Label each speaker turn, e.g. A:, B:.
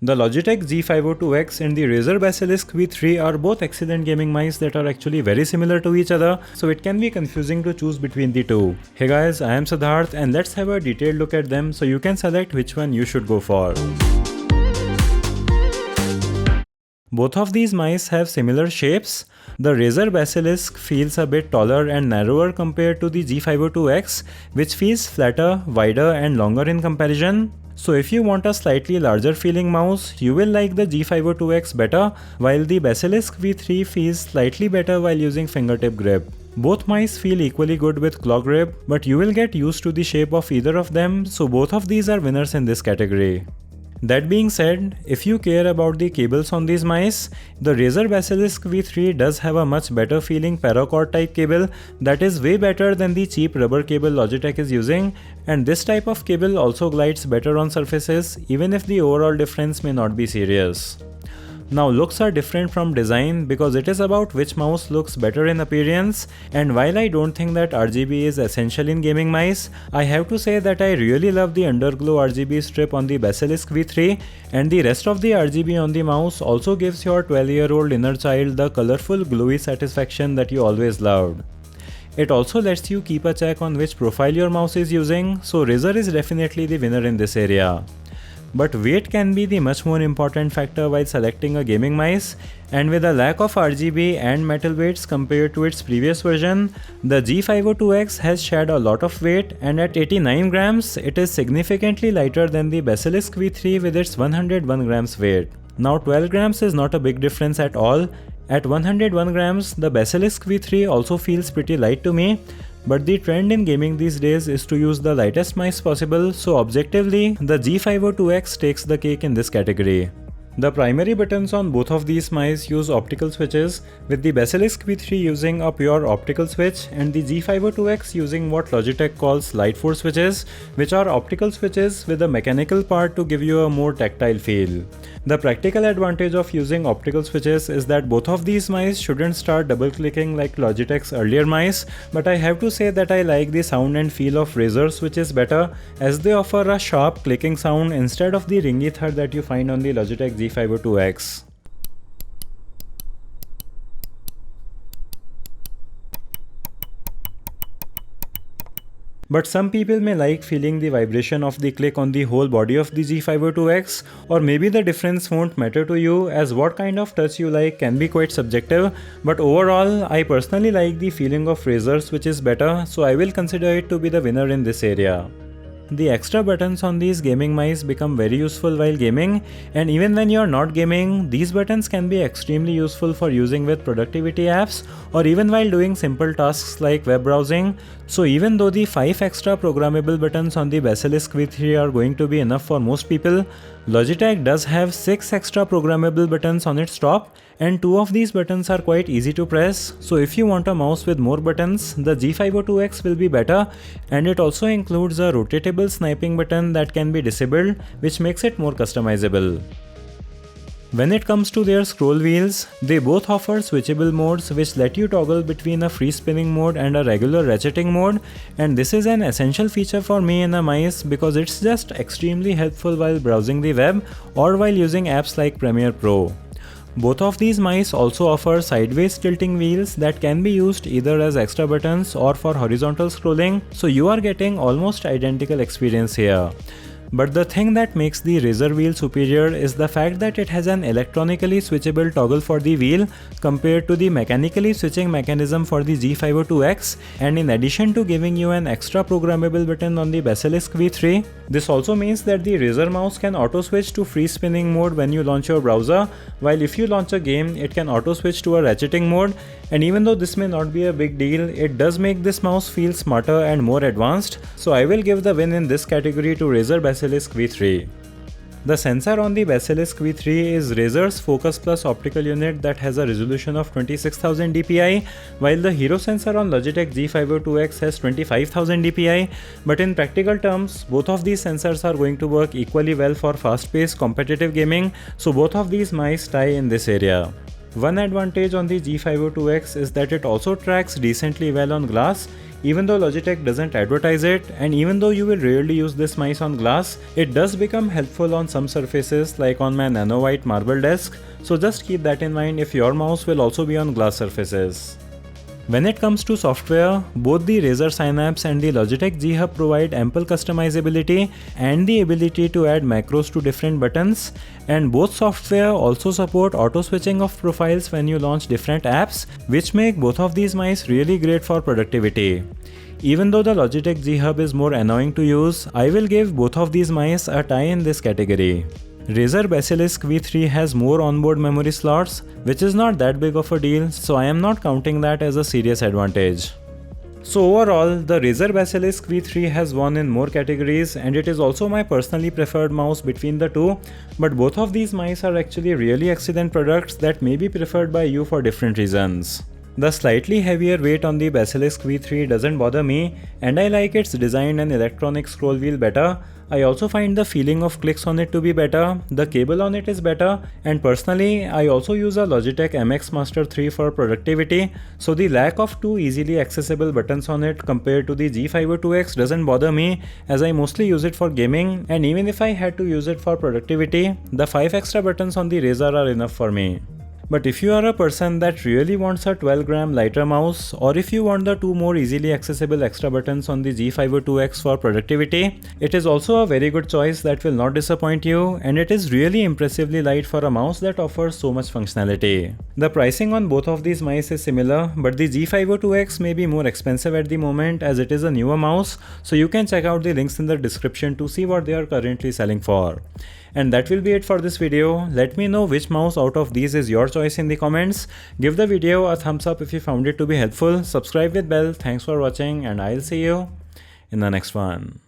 A: The Logitech G502x and the Razer Basilisk V3 are both excellent gaming mice that are actually very similar to each other, so it can be confusing to choose between the two. Hey guys, I am Siddharth and let's have a detailed look at them so you can select which one you should go for. Both of these mice have similar shapes. The Razer Basilisk feels a bit taller and narrower compared to the G502x, which feels flatter, wider and longer in comparison. So if you want a slightly larger feeling mouse, you will like the G502x better, while the Basilisk V3 feels slightly better while using fingertip grip. Both mice feel equally good with claw grip, but you will get used to the shape of either of them, so both of these are winners in this category. That being said, if you care about the cables on these mice, the Razer Basilisk V3 does have a much better feeling paracord type cable that is way better than the cheap rubber cable Logitech is using, and this type of cable also glides better on surfaces even if the overall difference may not be serious. Now looks are different from design because it is about which mouse looks better in appearance, and while I don't think that RGB is essential in gaming mice, I have to say that I really love the underglow RGB strip on the Basilisk V3, and the rest of the RGB on the mouse also gives your 12-year-old inner child the colorful glowy satisfaction that you always loved. It also lets you keep a check on which profile your mouse is using, so Razer is definitely the winner in this area. But weight can be the much more important factor while selecting a gaming mice, and with a lack of RGB and metal weights compared to its previous version, the G502x has shed a lot of weight, and at 89 grams, it is significantly lighter than the Basilisk V3 with its 101 grams weight. Now 12 grams is not a big difference at all. At 101 grams, the Basilisk V3 also feels pretty light to me, but the trend in gaming these days is to use the lightest mice possible, so objectively, the G502x takes the cake in this category. The primary buttons on both of these mice use optical switches, with the Basilisk V3 using a pure optical switch and the G502x using what Logitech calls light force switches, which are optical switches with a mechanical part to give you a more tactile feel. The practical advantage of using optical switches is that both of these mice shouldn't start double clicking like Logitech's earlier mice, but I have to say that I like the sound and feel of Razer switches better, as they offer a sharp clicking sound instead of the ringy thud that you find on the Logitech G502x. But some people may like feeling the vibration of the click on the whole body of the G502x, or maybe the difference won't matter to you, as what kind of touch you like can be quite subjective, but overall I personally like the feeling of Razer which is better, so I will consider it to be the winner in this area. The extra buttons on these gaming mice become very useful while gaming, and even when you are not gaming, these buttons can be extremely useful for using with productivity apps or even while doing simple tasks like web browsing. So even though the 5 extra programmable buttons on the Basilisk V3 are going to be enough for most people, Logitech does have 6 extra programmable buttons on its top, and 2 of these buttons are quite easy to press, so if you want a mouse with more buttons, the G502x will be better, and it also includes a rotatable sniping button that can be disabled, which makes it more customizable. When it comes to their scroll wheels, they both offer switchable modes which let you toggle between a free spinning mode and a regular ratcheting mode, and this is an essential feature for me in a mice because it's just extremely helpful while browsing the web or while using apps like Premiere Pro. Both of these mice also offer sideways tilting wheels that can be used either as extra buttons or for horizontal scrolling, so you are getting almost identical experience here. But the thing that makes the Razer wheel superior is the fact that it has an electronically switchable toggle for the wheel compared to the mechanically switching mechanism for the G502x, and in addition to giving you an extra programmable button on the Basilisk V3, this also means that the Razer mouse can auto switch to free spinning mode when you launch your browser, while if you launch a game, it can auto switch to a ratcheting mode, and even though this may not be a big deal, it does make this mouse feel smarter and more advanced, so I will give the win in this category to Razer Basilisk V3. The sensor on the Basilisk V3 is Razer's Focus Plus optical unit that has a resolution of 26,000 dpi, while the hero sensor on Logitech G502x has 25,000 dpi, but in practical terms, both of these sensors are going to work equally well for fast-paced competitive gaming, so both of these mice tie in this area. One advantage on the G502x is that it also tracks decently well on glass. Even though Logitech doesn't advertise it, and even though you will rarely use this mice on glass, it does become helpful on some surfaces like on my nano white marble desk, so just keep that in mind if your mouse will also be on glass surfaces. When it comes to software, both the Razer Synapse and the Logitech G Hub provide ample customizability and the ability to add macros to different buttons, and both software also support auto switching of profiles when you launch different apps, which make both of these mice really great for productivity. Even though the Logitech G Hub is more annoying to use, I will give both of these mice a tie in this category. Razer Basilisk V3 has more onboard memory slots, which is not that big of a deal, so I am not counting that as a serious advantage. So overall, the Razer Basilisk V3 has won in more categories, and it is also my personally preferred mouse between the two, but both of these mice are actually really excellent products that may be preferred by you for different reasons. The slightly heavier weight on the Basilisk V3 doesn't bother me, and I like its design and electronic scroll wheel better. I also find the feeling of clicks on it to be better, the cable on it is better, and personally, I also use a Logitech MX Master 3 for productivity, so the lack of two easily accessible buttons on it compared to the G502x doesn't bother me, as I mostly use it for gaming, and even if I had to use it for productivity, the 5 extra buttons on the Razer are enough for me. But if you are a person that really wants a 12-gram lighter mouse, or if you want the two more easily accessible extra buttons on the G502x for productivity, it is also a very good choice that will not disappoint you, and it is really impressively light for a mouse that offers so much functionality. The pricing on both of these mice is similar, but the G502x may be more expensive at the moment as it is a newer mouse, so you can check out the links in the description to see what they are currently selling for. And that will be it for this video. Let me know which mouse out of these is your choice in the comments. Give the video a thumbs up if you found it to be helpful. Subscribe with bell. Thanks for watching, and I'll see you in the next one.